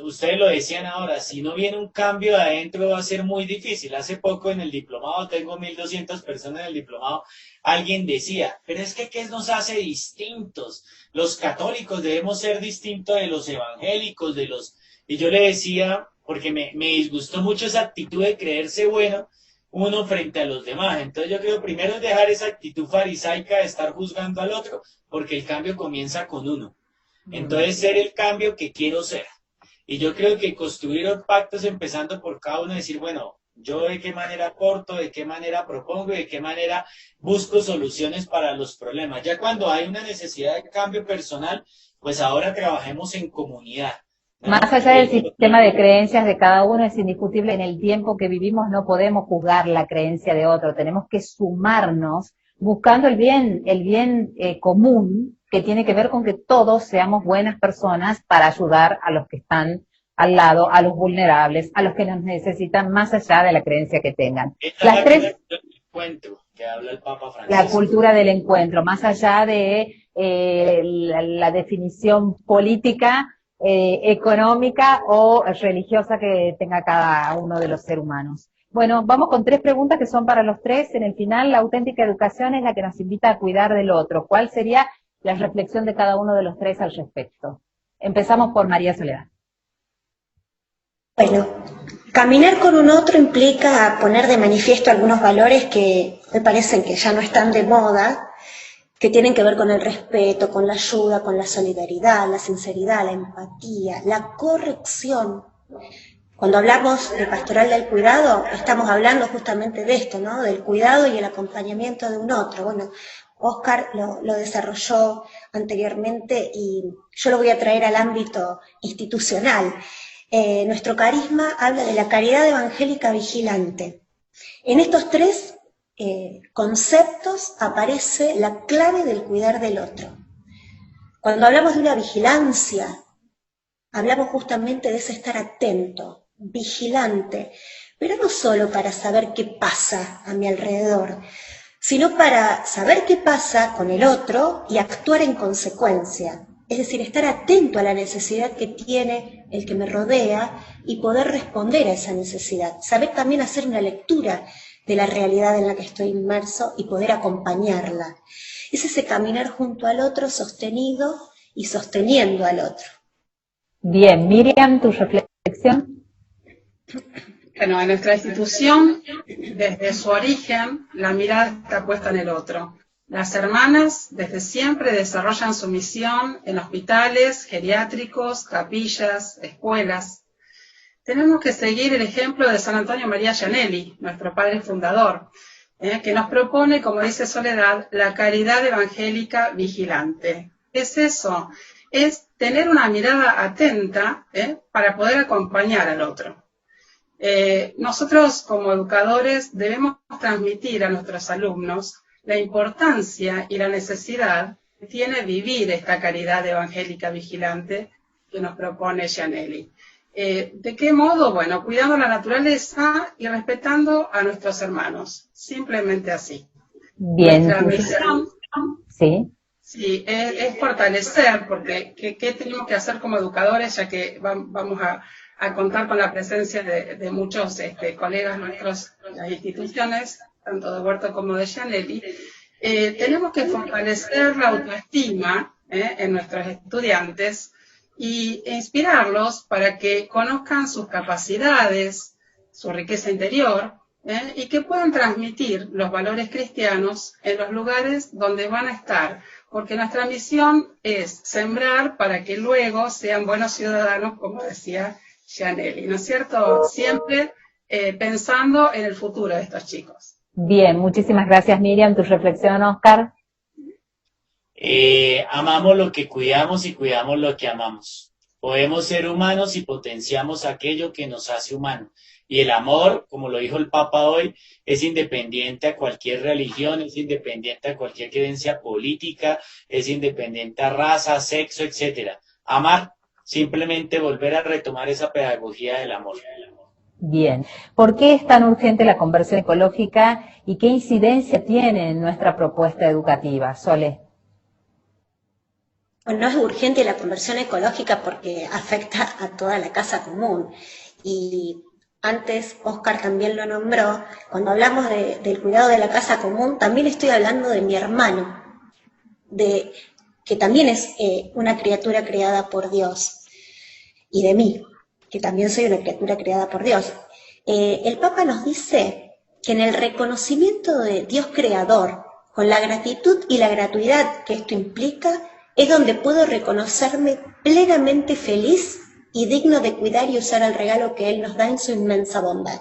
ustedes lo decían ahora, si no viene un cambio de adentro va a ser muy difícil. Hace poco en el diplomado, tengo 1.200 personas en el diplomado, alguien decía, pero es que ¿qué nos hace distintos? Los católicos debemos ser distintos de los evangélicos, Y yo le decía, porque me disgustó mucho esa actitud de creerse bueno uno frente a los demás. Entonces yo creo primero es dejar esa actitud farisaica de estar juzgando al otro, porque el cambio comienza con uno. Entonces, ser el cambio que quiero ser. Y yo creo que construir pactos empezando por cada uno, decir, bueno, yo de qué manera aporto, de qué manera propongo y de qué manera busco soluciones para los problemas. Ya cuando hay una necesidad de cambio personal, pues ahora trabajemos en comunidad, ¿no? Más allá del sistema de creencias de cada uno, es indiscutible, en el tiempo que vivimos no podemos juzgar la creencia de otro, tenemos que sumarnos buscando el bien común, que tiene que ver con que todos seamos buenas personas para ayudar a los que están al lado, a los vulnerables, a los que nos necesitan más allá de la creencia que tengan. Esta es la cultura del encuentro que habla el Papa Francisco. La cultura del encuentro, más allá de la definición política, económica o religiosa que tenga cada uno de los seres humanos. Bueno, vamos con 3 preguntas que son para los 3. En el final, la auténtica educación es la que nos invita a cuidar del otro. ¿Cuál sería la reflexión de cada uno de los 3 al respecto? Empezamos por María Soledad. Bueno, caminar con un otro implica poner de manifiesto algunos valores que me parecen que ya no están de moda, que tienen que ver con el respeto, con la ayuda, con la solidaridad, la sinceridad, la empatía, la corrección. Cuando hablamos de pastoral del cuidado, estamos hablando justamente de esto, ¿no? Del cuidado y el acompañamiento de un otro. Bueno, Óscar lo desarrolló anteriormente y yo lo voy a traer al ámbito institucional. Nuestro carisma habla de la caridad evangélica vigilante. En estos 3 conceptos aparece la clave del cuidar del otro. Cuando hablamos de una vigilancia, hablamos justamente de ese estar atento, vigilante, pero no solo para saber qué pasa a mi alrededor, sino para saber qué pasa con el otro y actuar en consecuencia. Es decir, estar atento a la necesidad que tiene el que me rodea y poder responder a esa necesidad. Saber también hacer una lectura de la realidad en la que estoy inmerso y poder acompañarla. Es ese caminar junto al otro sostenido y sosteniendo al otro. Bien, Miriam, tu reflexión. Bueno, en nuestra institución, desde su origen, la mirada está puesta en el otro. Las hermanas desde siempre desarrollan su misión en hospitales, geriátricos, capillas, escuelas. Tenemos que seguir el ejemplo de San Antonio María Gianelli, nuestro padre fundador, que nos propone, como dice Soledad, la caridad evangélica vigilante. Es eso, es tener una mirada atenta para poder acompañar al otro. Nosotros como educadores debemos transmitir a nuestros alumnos la importancia y la necesidad que tiene vivir esta caridad evangélica vigilante que nos propone Gianelli. ¿De qué modo? Bueno, cuidando la naturaleza y respetando a nuestros hermanos. Simplemente así. Bien. Nuestra misión sí, es fortalecer, porque ¿qué tenemos que hacer como educadores? Ya que vamos a contar con la presencia de muchos colegas nuestros de las instituciones, tanto de Huerto como de Gianelli. Tenemos que fortalecer la autoestima en nuestros estudiantes y inspirarlos para que conozcan sus capacidades, su riqueza interior, y que puedan transmitir los valores cristianos en los lugares donde van a estar, porque nuestra misión es sembrar para que luego sean buenos ciudadanos, como decía Gianelli, ¿no es cierto? Siempre pensando en el futuro de estos chicos. Bien, muchísimas gracias, Miriam. ¿Tu reflexión, Óscar? Amamos lo que cuidamos y cuidamos lo que amamos. Podemos ser humanos si potenciamos aquello que nos hace humanos. Y el amor, como lo dijo el Papa hoy, es independiente a cualquier religión, es independiente a cualquier creencia política, es independiente a raza, sexo, etcétera. Amar, simplemente volver a retomar esa pedagogía del amor. Bien, ¿por qué es tan urgente la conversión ecológica y qué incidencia tiene en nuestra propuesta educativa? Sole. Bueno, es urgente la conversión ecológica porque afecta a toda la casa común. Y antes Óscar también lo nombró, cuando hablamos del cuidado de la casa común, también estoy hablando de mi hermano, que también es una criatura creada por Dios, y de mí, que también soy una criatura creada por Dios. El Papa nos dice que en el reconocimiento de Dios creador, con la gratitud y la gratuidad que esto implica, es donde puedo reconocerme plenamente feliz y digno de cuidar y usar el regalo que Él nos da en su inmensa bondad.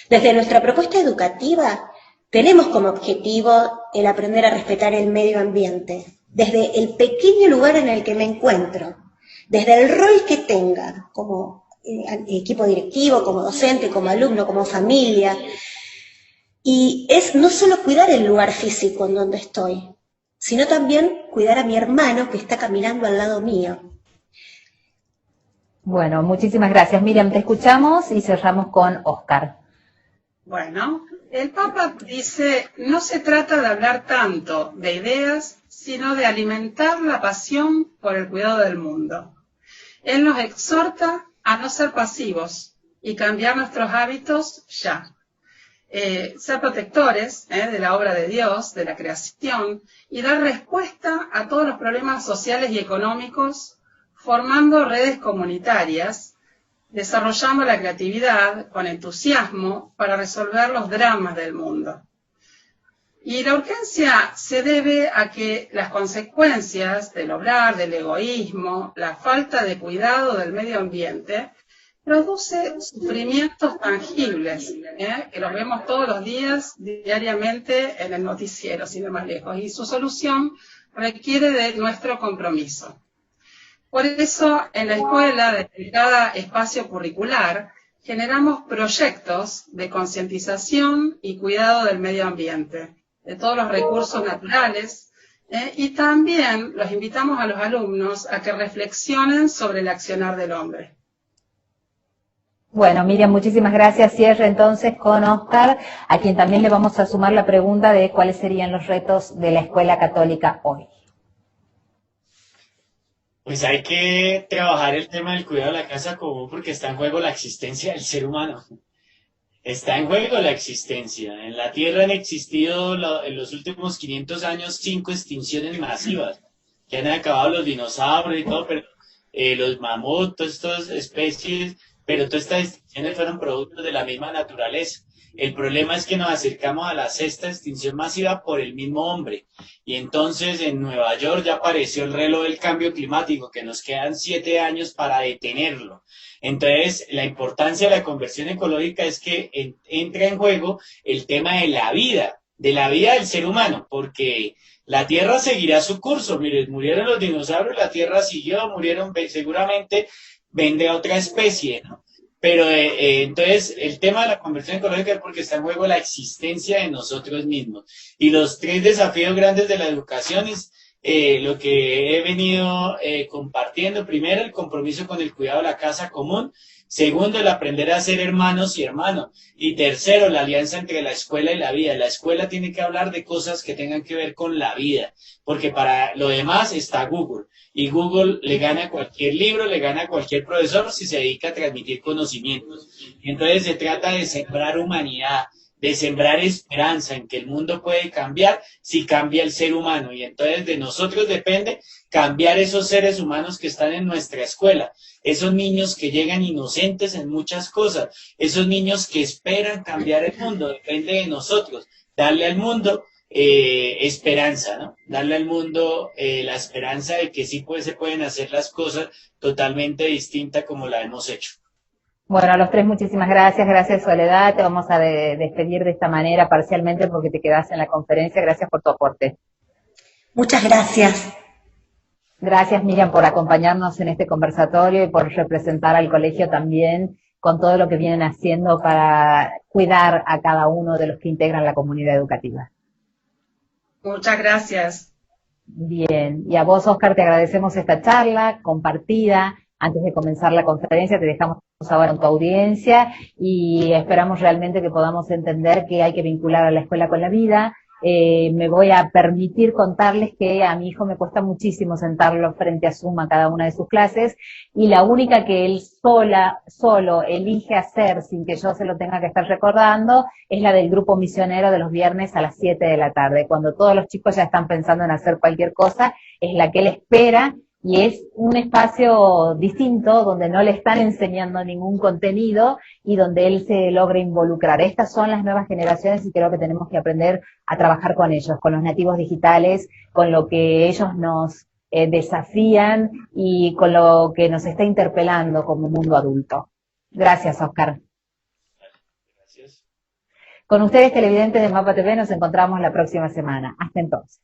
Desde nuestra propuesta educativa, tenemos como objetivo el aprender a respetar el medio ambiente, desde el pequeño lugar en el que me encuentro, desde el rol que tenga, como equipo directivo, como docente, como alumno, como familia. Y es no solo cuidar el lugar físico en donde estoy, sino también cuidar a mi hermano que está caminando al lado mío. Bueno, muchísimas gracias. Miriam, te escuchamos y cerramos con Óscar. Bueno, el Papa dice, no se trata de hablar tanto de ideas, sino de alimentar la pasión por el cuidado del mundo. Él nos exhorta a no ser pasivos y cambiar nuestros hábitos ya. Ser protectores de la obra de Dios, de la creación, y dar respuesta a todos los problemas sociales y económicos, formando redes comunitarias, desarrollando la creatividad con entusiasmo para resolver los dramas del mundo. Y la urgencia se debe a que las consecuencias del obrar, del egoísmo, la falta de cuidado del medio ambiente, produce sufrimientos tangibles, que los vemos todos los días, diariamente en el noticiero, sin ir más lejos, y su solución requiere de nuestro compromiso. Por eso, en la escuela, desde cada espacio curricular, generamos proyectos de concientización y cuidado del medio ambiente, de todos los recursos naturales, y también los invitamos a los alumnos a que reflexionen sobre el accionar del hombre. Bueno, Miriam, muchísimas gracias. Cierre entonces con Óscar, a quien también le vamos a sumar la pregunta de cuáles serían los retos de la escuela católica hoy. Pues hay que trabajar el tema del cuidado de la casa común porque está en juego la existencia del ser humano. Está en juego la existencia. En la Tierra han existido en los últimos 500 años 5 extinciones masivas que han acabado los dinosaurios y todo, pero los mamuts, todas estas especies, pero todas estas extinciones fueron productos de la misma naturaleza. El problema es que nos acercamos a la 6ª extinción masiva por el mismo hombre. Y entonces en Nueva York ya apareció el reloj del cambio climático, que nos quedan 7 años para detenerlo. Entonces, la importancia de la conversión ecológica es que entra en juego el tema de la vida del ser humano, porque la Tierra seguirá su curso. Miren, murieron los dinosaurios, la Tierra siguió, murieron, seguramente vendrá otra especie, ¿no? Pero entonces el tema de la conversión ecológica es porque está en juego la existencia de nosotros mismos. Y los 3 desafíos grandes de la educación es lo que he venido compartiendo. Primero, el compromiso con el cuidado de la casa común. Segundo, el aprender a ser hermanos y hermanos. Y tercero, la alianza entre la escuela y la vida. La escuela tiene que hablar de cosas que tengan que ver con la vida, porque para lo demás está Google. Y Google le gana a cualquier libro, le gana a cualquier profesor si se dedica a transmitir conocimientos. Y entonces se trata de sembrar humanidad, de sembrar esperanza en que el mundo puede cambiar si cambia el ser humano. Y entonces de nosotros depende cambiar esos seres humanos que están en nuestra escuela, esos niños que llegan inocentes en muchas cosas, esos niños que esperan cambiar el mundo. Depende de nosotros darle al mundo esperanza, ¿no? Darle al mundo la esperanza de que sí se pueden hacer las cosas totalmente distintas como la hemos hecho. Bueno, a los 3 muchísimas gracias. Gracias, Soledad. Te vamos a despedir de esta manera parcialmente porque te quedas en la conferencia. Gracias por tu aporte. Muchas gracias. Gracias, Miriam, por acompañarnos en este conversatorio y por representar al colegio también con todo lo que vienen haciendo para cuidar a cada uno de los que integran la comunidad educativa. Muchas gracias. Bien, y a vos, Oscar, te agradecemos esta charla compartida. Antes de comenzar la conferencia, te dejamos ahora en tu audiencia y esperamos realmente que podamos entender que hay que vincular a la escuela con la vida. Me voy a permitir contarles que a mi hijo me cuesta muchísimo sentarlo frente a Zoom a cada una de sus clases, y la única que él solo elige hacer sin que yo se lo tenga que estar recordando es la del grupo misionero de los viernes a las 7 de la tarde. Cuando todos los chicos ya están pensando en hacer cualquier cosa, es la que él espera. Y es un espacio distinto donde no le están enseñando ningún contenido y donde él se logra involucrar. Estas son las nuevas generaciones y creo que tenemos que aprender a trabajar con ellos, con los nativos digitales, con lo que ellos nos desafían y con lo que nos está interpelando como mundo adulto. Gracias, Oscar. Gracias. Con ustedes, televidentes de Mapa TV, nos encontramos la próxima semana. Hasta entonces.